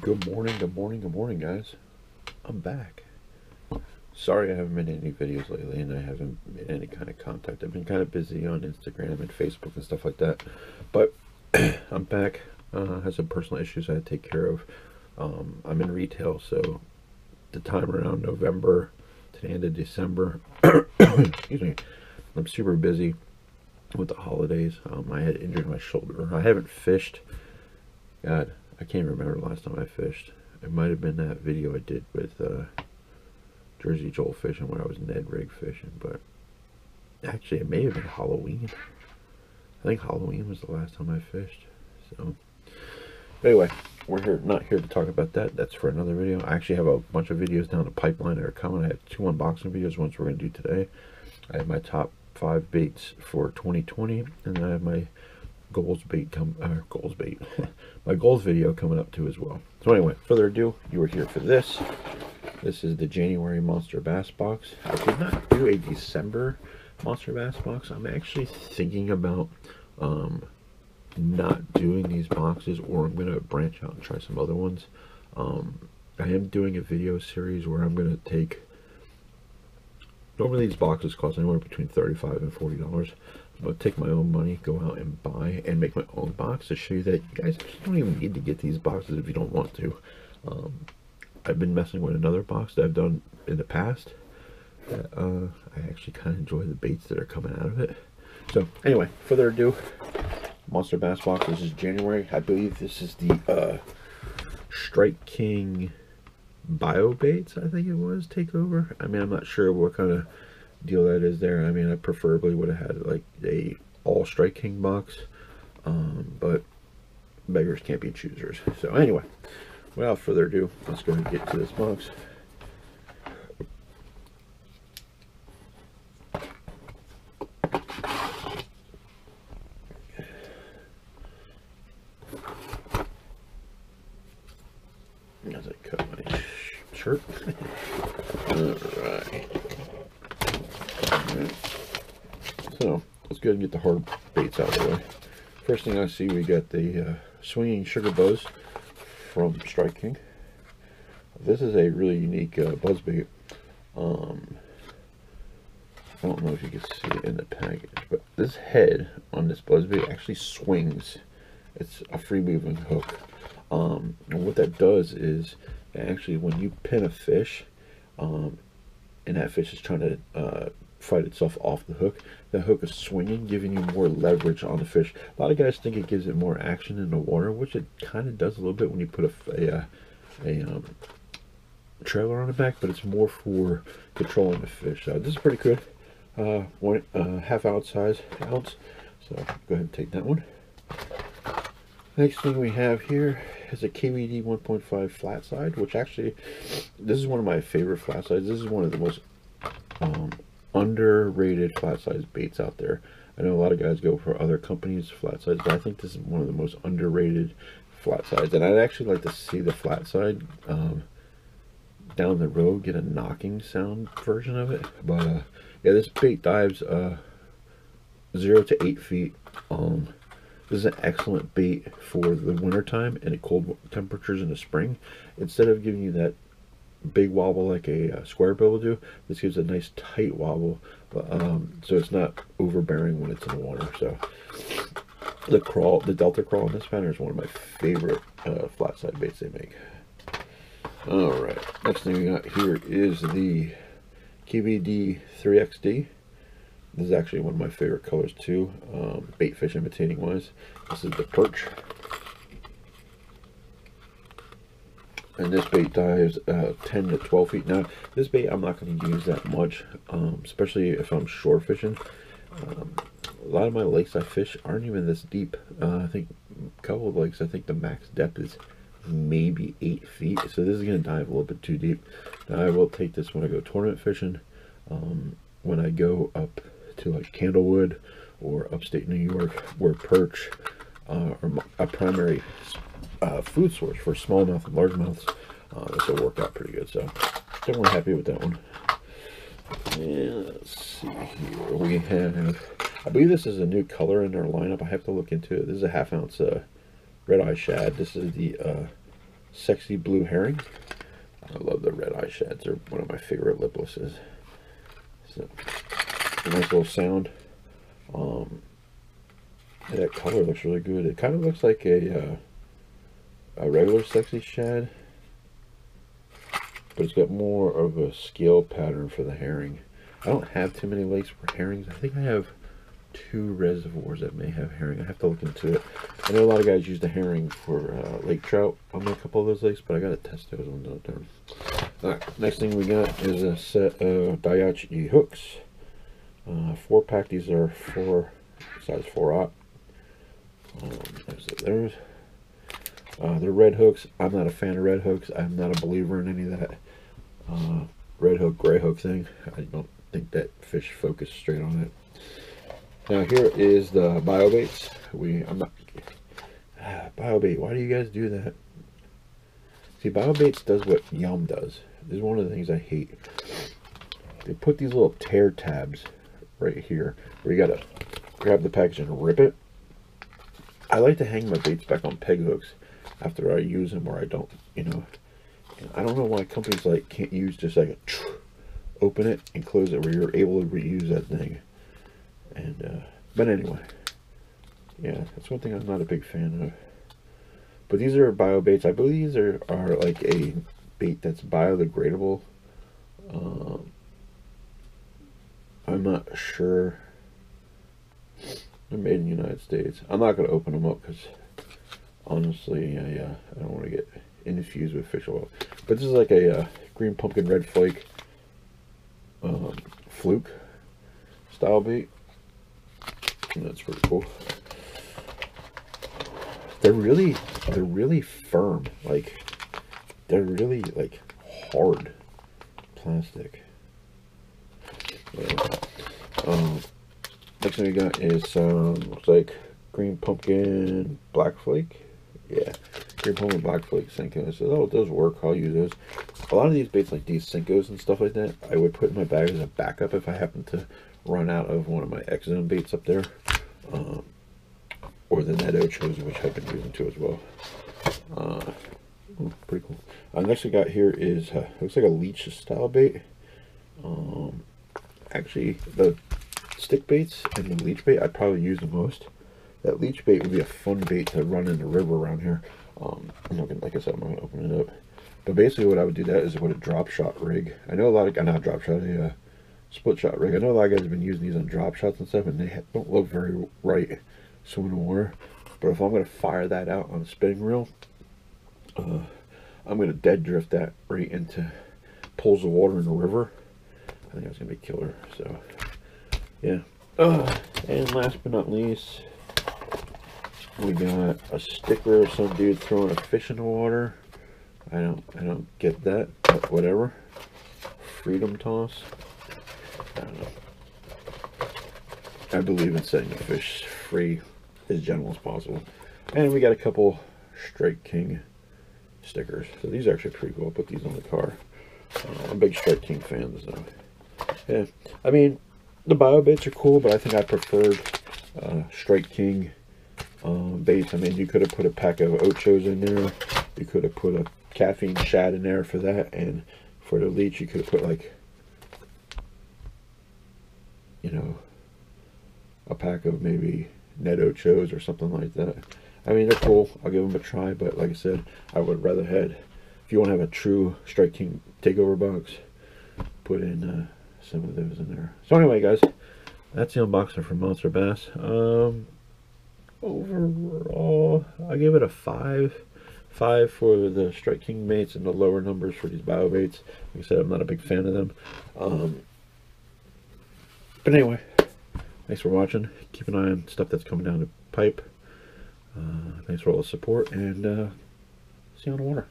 Good morning, guys. I'm back. Sorry I haven't made any videos lately, and I haven't made any kind of contact. I've been kind of busy on Instagram and Facebook and stuff like that. But I'm back. Had some personal issues I had to take care of. I'm in retail, so the time around November to the end of December, excuse me, I'm super busy with the holidays. I had injured my shoulder. I haven't fished. God, I can't remember the last time I fished. It might have been that video I did with Jersey Joel fishing when I was Ned rig fishing, but actually it may have been Halloween. I think Halloween was the last time I fished. So anyway, we're not here to talk about that. That's for another video. I actually have a bunch of videos down the pipeline that are coming. I have 2 unboxing videos. Ones we're going to do today. I have my top 5 baits for 2020, and then I have my goals bait my goals video coming up too as well. So anyway, further ado, you are here for this. This is the January Monster Bass box. I did not do a December Monster Bass box. I'm actually thinking about not doing these boxes, or I'm going to branch out and try some other ones. I am doing a video series where I'm going to take, normally these boxes cost anywhere between $35 and $40. I'm going to take my own money, go out and buy and make my own box to show you that you guys don't even need to get these boxes if you don't want to. I've been messing with another box that I've done in the past. I actually kind of enjoy the baits that are coming out of it. So anyway, further ado, Monster Bass box. This is January. I believe this is the Strike King Bio Baits, I think it was, Takeover. I mean, I'm not sure what kind of deal that is there. I mean, I preferably would have had like a all Strike King box, but beggars can't be choosers. So anyway, without further ado, let's go ahead and get to this box. As I cut my shirt. Alright. So let's go ahead and get the hard baits out of the way. First thing I see, we got the swinging sugar buzz from Strike King. This is a really unique buzz bait. I don't know if you can see it in the package, but this head on this buzz bait actually swings. It's a free moving hook. And what that does is, actually, when you pin a fish, and that fish is trying to fight itself off the hook, the hook is swinging, giving you more leverage on the fish. A lot of guys think it gives it more action in the water, which it kind of does a little bit when you put a trailer on the back, but it's more for controlling the fish. This is pretty good. Half ounce size ounce. So go ahead and take that one. Next thing we have here is a KVD 1.5 flat side, which actually, this is one of my favorite flat sides. This is one of the most underrated flat size baits out there. I know a lot of guys go for other companies' flat sides, but I think this is one of the most underrated flat sides. And I'd actually like to see the flat side down the road get a knocking sound version of it. But yeah, this bait dives 0 to 8 feet. This is an excellent bait for the winter time and at cold temperatures in the spring. Instead of giving you that big wobble like a square bill will do, this gives a nice tight wobble, but so it's not overbearing when it's in the water. So the Delta crawl on this pattern is one of my favorite flat side baits they make. All right, next thing we got here is the KVD 3XD. This is actually one of my favorite colors too, bait fish imitating wise. This is the perch. And this bait dives 10 to 12 feet. Now, this bait I'm not going to use that much, especially if I'm shore fishing. A lot of my lakes I fish aren't even this deep. I think a couple of lakes, I think the max depth is maybe 8 feet. So this is going to dive a little bit too deep. Now, I will take this when I go tournament fishing. When I go up to like Candlewood or upstate New York, where perch are a primary food source for smallmouth and largemouths, this will work out pretty good. So definitely happy with that one. And let's see here, we have, I believe this is a new color in their lineup. I have to look into it. This is a 1/2 ounce red eye shad. This is the Sexy Blue Herring. I love the red eye shads. They're one of my favorite liplesses. So, a nice little sound. That color looks really good. It kind of looks like a regular Sexy Shad, but it's got more of a scale pattern for the herring. I don't have too many lakes for herrings. I think I have 2 reservoirs that may have herring. I have to look into it. I know a lot of guys use the herring for lake trout on a couple of those lakes, but I gotta test those ones out there. Alright, next thing we got is a set of Daiwa hooks. 4-pack. These are size 4/0. There's they're red hooks. I'm not a fan of red hooks. I'm not a believer in any of that red hook, gray hook thing. I don't think that fish focus straight on it. Now here is the biobaits. Biobait, why do you guys do that? See, biobaits does what Yum does. This is one of the things I hate. They put these little tear tabs right here where you gotta grab the package and rip it. I like to hang my baits back on peg hooks after I use them, or I don't, you know. And I don't know why companies like can't use just like a open it and close it where you're able to reuse that thing. And but anyway, yeah, that's one thing I'm not a big fan of. But these are bio baits. I believe these are like a bait that's biodegradable. I'm not sure. They're made in the United States. I'm not going to open them up because honestly, I don't want to get infused with fish oil. But this is like a green pumpkin red flake fluke style bait. And that's pretty cool. They're really firm. Like, they're really like hard plastic. Yeah. Next thing we got is looks like green pumpkin black flake. Yeah, green pumpkin black flake Senko. So oh, those work. I'll use those. A lot of these baits, like these Senkos and stuff like that, I would put in my bag as a backup if I happen to run out of one of my X-Zone baits up there, or the Net Ochos, which I've been using too as well. Pretty cool. Next we got here is looks like a Leech style bait. Actually, the stick baits and the leech bait I'd probably use the most. That leech bait would be a fun bait to run in the river around here. I'm not gonna, like I said, I'm not gonna open it up. But basically what I would do that is with a drop shot rig. I know a lot of, not drop shot, a split shot rig. I know a lot of guys have been using these on drop shots and stuff, and they don't look very right swimming in water. But if I'm gonna fire that out on a spinning reel, I'm gonna dead drift that right into pools of water in the river. I think that's gonna be killer. So yeah. And last but not least, we got a sticker of some dude throwing a fish in the water. I don't get that, but whatever. Freedom toss. I don't know. I believe in setting the fish free as gentle as possible. And we got a couple Strike King stickers. So these are actually pretty cool. I'll put these on the car. I'm a big Strike King fan, so yeah. I mean, the bio baits are cool, but I think I preferred Strike King baits. I mean, you could have put a pack of Ochos in there. You could have put a caffeine shad in there for that, and for the Leech, you could have put, like, you know, a pack of maybe Net Ochos or something like that. I mean, they're cool. I'll give them a try, but like I said, I would rather had, if you want to have a true Strike King Takeover box, put in some of those in there. So anyway, guys, that's the unboxing for Monster Bass. Overall, I give it a 5 for the Strike King baits and the lower numbers for these bio baits. Like I said, I'm not a big fan of them. But anyway, thanks for watching. Keep an eye on stuff that's coming down the pipe. Thanks for all the support, and see you on the water.